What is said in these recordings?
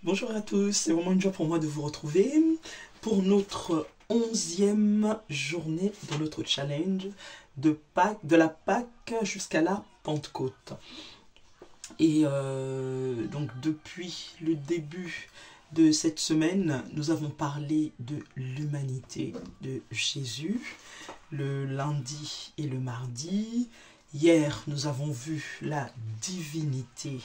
Bonjour à tous, c'est vraiment une joie pour moi de vous retrouver pour notre 11e journée de notre challenge de Pâques, de la Pâques jusqu'à la Pentecôte. Et donc depuis le début de cette semaine, nous avons parlé de l'humanité de Jésus, le lundi et le mardi. Hier, nous avons vu la divinité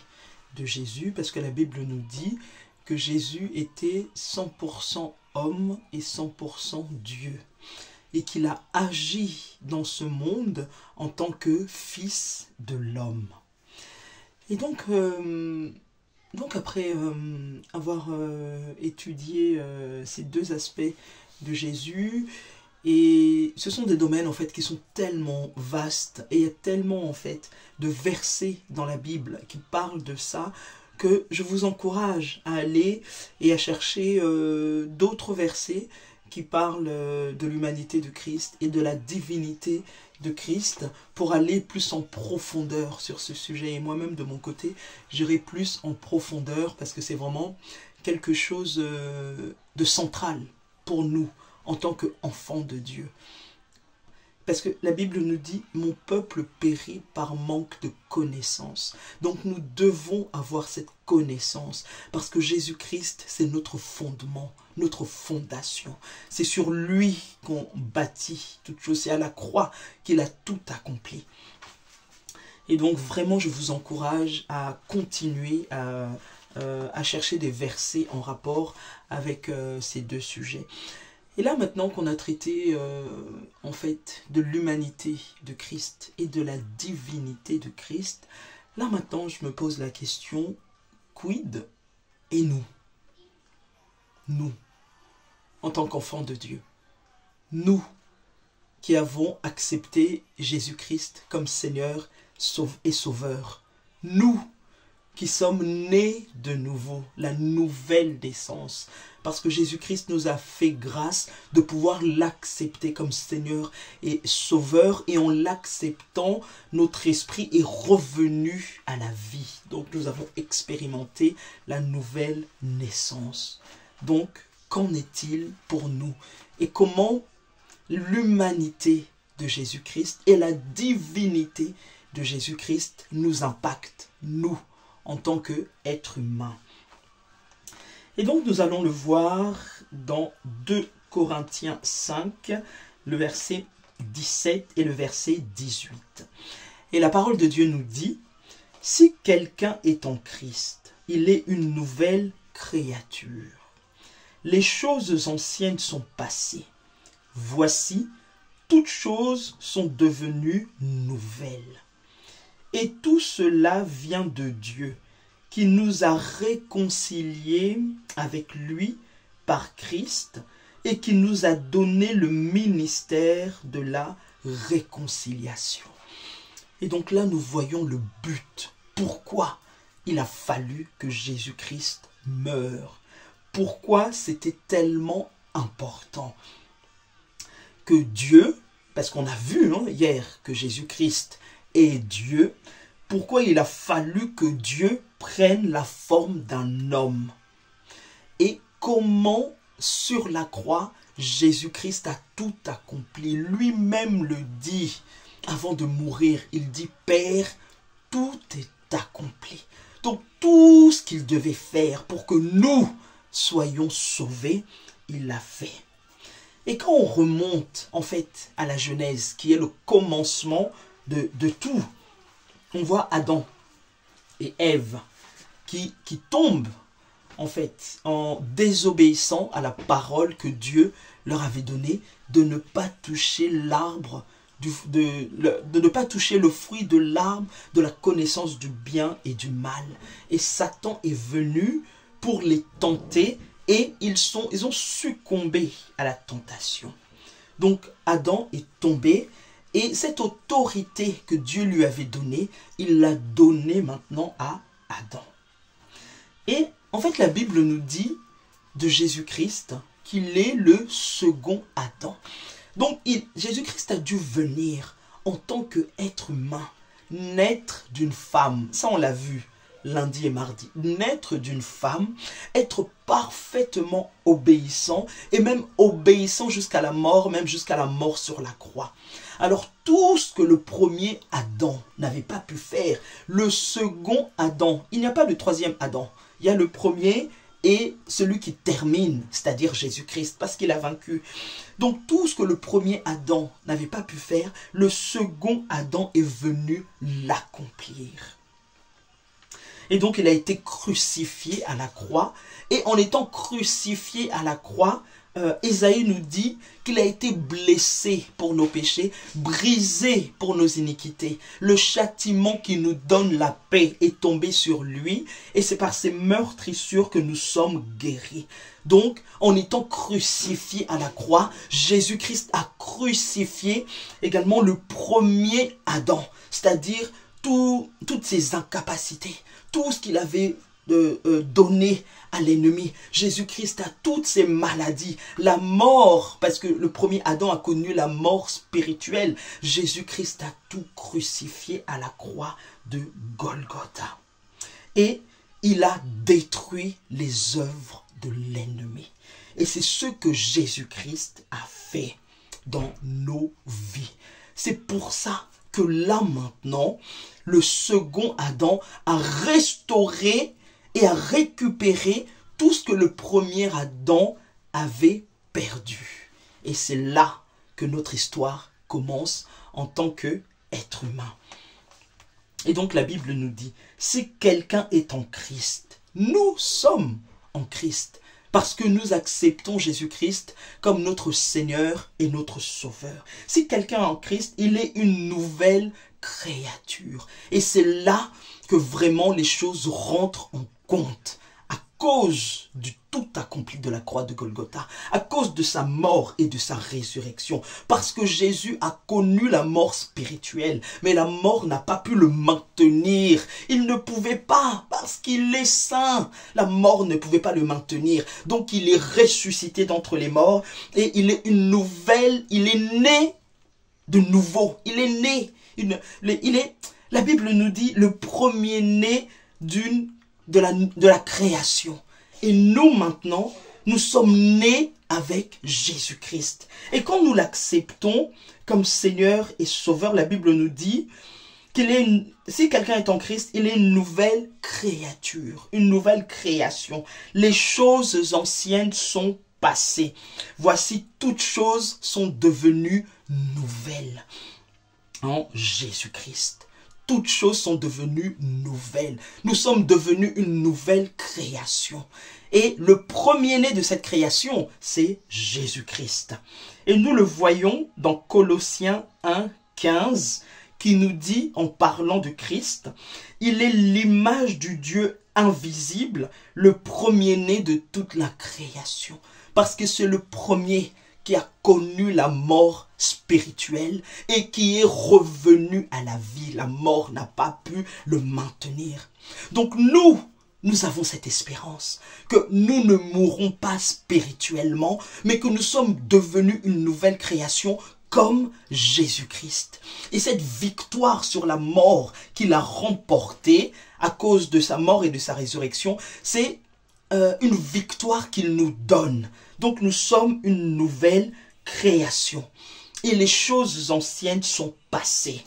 de Jésus, parce que la Bible nous dit que Jésus était 100% homme et 100% Dieu, et qu'il a agi dans ce monde en tant que fils de l'homme. Et donc après avoir étudié ces deux aspects de Jésus, et ce sont des domaines en fait qui sont tellement vastes, et il y a tellement en fait de versets dans la Bible qui parlent de ça, que je vous encourage à aller et à chercher d'autres versets qui parlent de l'humanité de Christ et de la divinité de Christ, pour aller plus en profondeur sur ce sujet. Et moi-même de mon côté, j'irai plus en profondeur, parce que c'est vraiment quelque chose de central pour nous en tant qu'enfants de Dieu. Parce que la Bible nous dit « Mon peuple périt par manque de connaissance ». Donc nous devons avoir cette connaissance, parce que Jésus-Christ, c'est notre fondement, notre fondation. C'est sur lui qu'on bâtit toute chose. C'est à la croix qu'il a tout accompli. Et donc vraiment, je vous encourage à continuer à chercher des versets en rapport avec ces deux sujets. Et là, maintenant qu'on a traité en fait de l'humanité de Christ et de la divinité de Christ, là maintenant je me pose la question, quid et nous? Nous, en tant qu'enfants de Dieu, nous qui avons accepté Jésus-Christ comme Seigneur et Sauveur, nous qui sommes nés de nouveau, la nouvelle naissance, parce que Jésus-Christ nous a fait grâce de pouvoir l'accepter comme Seigneur et Sauveur, et en l'acceptant, notre esprit est revenu à la vie. Donc nous avons expérimenté la nouvelle naissance. Donc, qu'en est-il pour nous? Et comment l'humanité de Jésus-Christ et la divinité de Jésus-Christ nous impactent, nous, en tant qu'être humain. Et donc nous allons le voir dans 2 Corinthiens 5, le verset 17 et le verset 18. Et la parole de Dieu nous dit, « Si quelqu'un est en Christ, il est une nouvelle créature. Les choses anciennes sont passées. Voici, toutes choses sont devenues nouvelles. Et tout cela vient de Dieu, qui nous a réconciliés avec lui par Christ et qui nous a donné le ministère de la réconciliation. » Et donc là, nous voyons le but. Pourquoi il a fallu que Jésus-Christ meure? Pourquoi c'était tellement important que Dieu, parce qu'on a vu hier que Jésus-Christ est Dieu, pourquoi il a fallu que Dieu prenne la forme d'un homme? Et comment, sur la croix, Jésus-Christ a tout accompli. Lui-même le dit avant de mourir. Il dit, « Père, tout est accompli. » Donc tout ce qu'il devait faire pour que nous soyons sauvés, il l'a fait. Et quand on remonte en fait à la Genèse, qui est le commencement de tout, on voit Adam et Ève qui tombent en fait en désobéissant à la parole que Dieu leur avait donnée de ne pas toucher l'arbre, de ne pas toucher le fruit de l'arbre de la connaissance du bien et du mal. Et Satan est venu pour les tenter, et ils ont succombé à la tentation. Donc Adam est tombé, et cette autorité que Dieu lui avait donnée, il l'a donnée maintenant à Adam. Et en fait, la Bible nous dit de Jésus-Christ qu'il est le second Adam. Donc Jésus-Christ a dû venir en tant qu'être humain, naître d'une femme. Ça, on l'a vu lundi et mardi. Naître d'une femme, être parfaitement obéissant, et même obéissant jusqu'à la mort, même jusqu'à la mort sur la croix. Alors tout ce que le premier Adam n'avait pas pu faire, le second Adam, il n'y a pas de troisième Adam, il y a le premier et celui qui termine, c'est-à-dire Jésus-Christ, parce qu'il a vaincu. Donc tout ce que le premier Adam n'avait pas pu faire, le second Adam est venu l'accomplir. Et donc il a été crucifié à la croix, et en étant crucifié à la croix, Ésaïe nous dit qu'il a été blessé pour nos péchés, brisé pour nos iniquités. Le châtiment qui nous donne la paix est tombé sur lui, et c'est par ses meurtrissures que nous sommes guéris. Donc, en étant crucifié à la croix, Jésus-Christ a crucifié également le premier Adam, c'est-à-dire toutes ses incapacités, tout ce qu'il avait donné à l'ennemi. Jésus-Christ a toutes ces maladies, la mort, parce que le premier Adam a connu la mort spirituelle. Jésus-Christ a tout crucifié à la croix de Golgotha. Et il a détruit les œuvres de l'ennemi. Et c'est ce que Jésus-Christ a fait dans nos vies. C'est pour ça que là maintenant, le second Adam a restauré et a récupéré tout ce que le premier Adam avait perdu. Et c'est là que notre histoire commence en tant qu'être humain. Et donc la Bible nous dit, si quelqu'un est en Christ, nous sommes en Christ, parce que nous acceptons Jésus-Christ comme notre Seigneur et notre Sauveur. Si quelqu'un est en Christ, il est une nouvelle créature. Et c'est là que vraiment les choses rentrent en compte, à cause du tout accompli de la croix de Golgotha, à cause de sa mort et de sa résurrection, parce que Jésus a connu la mort spirituelle, mais la mort n'a pas pu le maintenir. Il ne pouvait pas, parce qu'il est saint, la mort ne pouvait pas le maintenir. Donc il est ressuscité d'entre les morts, et il est une nouvelle, il est né de nouveau, il est né, la Bible nous dit, le premier-né de la création. Et nous maintenant, nous sommes nés avec Jésus-Christ. Et quand nous l'acceptons comme Seigneur et Sauveur, la Bible nous dit si quelqu'un est en Christ, il est une nouvelle créature, une nouvelle création. Les choses anciennes sont passées. Voici, toutes choses sont devenues nouvelles en Jésus-Christ. Toutes choses sont devenues nouvelles. Nous sommes devenus une nouvelle création. Et le premier-né de cette création, c'est Jésus-Christ. Et nous le voyons dans Colossiens 1, 15, qui nous dit, en parlant de Christ, « Il est l'image du Dieu invisible, le premier-né de toute la création. » Parce que c'est le premier qui a connu la mort spirituelle et qui est revenu à la vie. La mort n'a pas pu le maintenir. Donc nous avons cette espérance que nous ne mourrons pas spirituellement, mais que nous sommes devenus une nouvelle création comme Jésus-Christ. Et cette victoire sur la mort qu'il a remportée à cause de sa mort et de sa résurrection, c'est une victoire qu'il nous donne. Donc nous sommes une nouvelle création. Et les choses anciennes sont passées.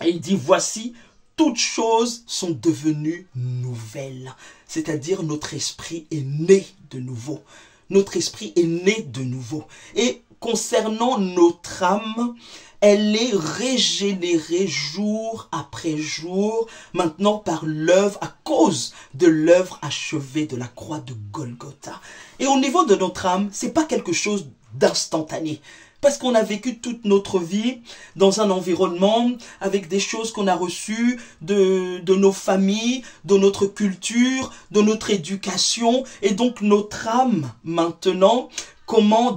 Et il dit, voici, toutes choses sont devenues nouvelles. C'est-à-dire notre esprit est né de nouveau. Notre esprit est né de nouveau. Et concernant notre âme, elle est régénérée jour après jour, maintenant par l'œuvre, à cause de l'œuvre achevée de la croix de Golgotha. Et au niveau de notre âme, c'est pas quelque chose d'instantané. Parce qu'on a vécu toute notre vie dans un environnement avec des choses qu'on a reçues de nos familles, de notre culture, de notre éducation. Et donc notre âme, maintenant,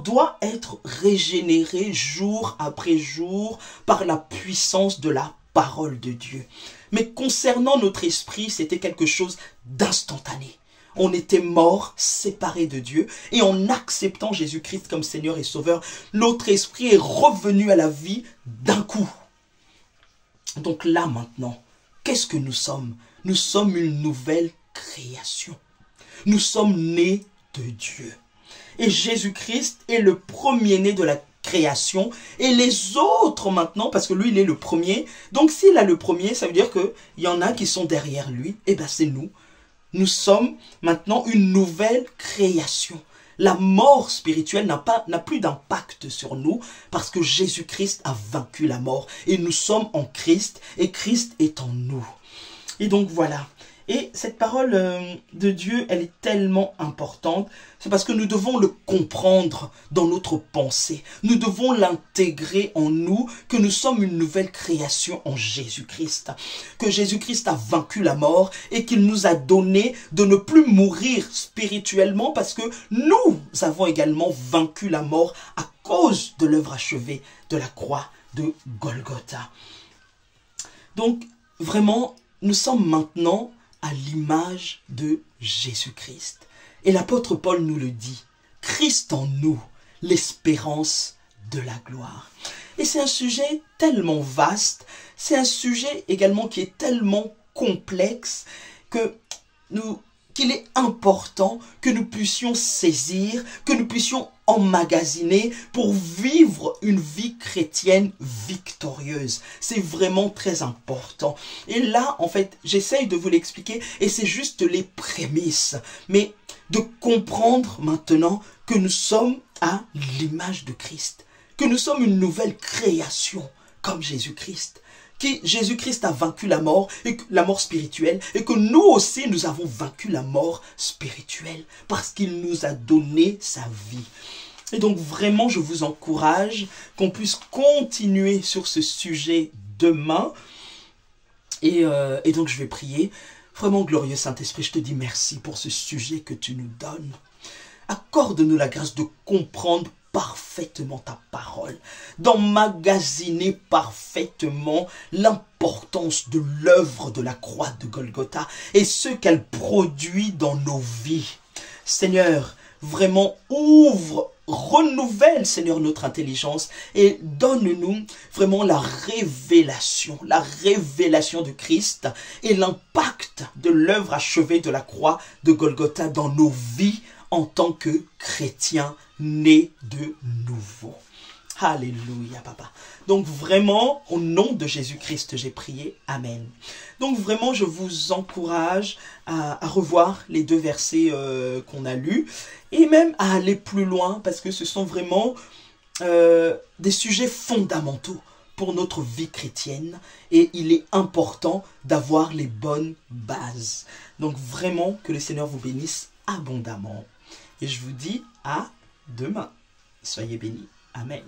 doit être régénérée jour après jour par la puissance de la parole de Dieu. Mais concernant notre esprit, c'était quelque chose d'instantané. On était mort, séparés de Dieu, et en acceptant Jésus-Christ comme Seigneur et Sauveur, notre esprit est revenu à la vie d'un coup. Donc là maintenant, qu'est-ce que nous sommes? nous sommes une nouvelle création. Nous sommes nés de Dieu. Et Jésus-Christ est le premier-né de la création. Et les autres maintenant, parce que lui, il est le premier. Donc, s'il a le premier, ça veut dire qu'il y en a qui sont derrière lui. Et bien, c'est nous. Nous sommes maintenant une nouvelle création. La mort spirituelle n'a plus d'impact sur nous parce que Jésus-Christ a vaincu la mort. Et nous sommes en Christ et Christ est en nous. Et donc, voilà. Et cette parole de Dieu, elle est tellement importante. C'est parce que nous devons le comprendre dans notre pensée. Nous devons l'intégrer en nous, que nous sommes une nouvelle création en Jésus-Christ. Que Jésus-Christ a vaincu la mort et qu'il nous a donné de ne plus mourir spirituellement parce que nous avons également vaincu la mort à cause de l'œuvre achevée de la croix de Golgotha. Donc, vraiment, nous sommes maintenant à l'image de Jésus-Christ. Et l'apôtre Paul nous le dit, Christ en nous, l'espérance de la gloire. Et c'est un sujet tellement vaste, c'est un sujet également qui est tellement complexe qu'il est important que nous puissions saisir, que nous puissions emmagasiner pour vivre une vie chrétienne victorieuse. C'est vraiment très important. Et là, en fait, j'essaye de vous l'expliquer et c'est juste les prémices. Mais de comprendre maintenant que nous sommes à l'image de Christ, que nous sommes une nouvelle création comme Jésus-Christ. Jésus-Christ a vaincu la mort spirituelle et que nous aussi nous avons vaincu la mort spirituelle parce qu'il nous a donné sa vie. Et donc vraiment je vous encourage qu'on puisse continuer sur ce sujet demain et donc je vais prier. Vraiment glorieux Saint-Esprit, je te dis merci pour ce sujet que tu nous donnes. Accorde-nous la grâce de comprendre parfaitement ta parole, d'emmagasiner parfaitement l'importance de l'œuvre de la croix de Golgotha et ce qu'elle produit dans nos vies. Seigneur, vraiment renouvelle, Seigneur, notre intelligence et donne-nous vraiment la révélation de Christ et l'impact de l'œuvre achevée de la croix de Golgotha dans nos vies en tant que chrétiens nés de nouveau. Alléluia, papa. Donc vraiment, au nom de Jésus-Christ, j'ai prié. Amen. Donc vraiment, je vous encourage à revoir les 2 versets qu'on a lus et même à aller plus loin parce que ce sont vraiment des sujets fondamentaux pour notre vie chrétienne et il est important d'avoir les bonnes bases. Donc vraiment, que le Seigneur vous bénisse abondamment. Et je vous dis à demain. Soyez bénis. Amen.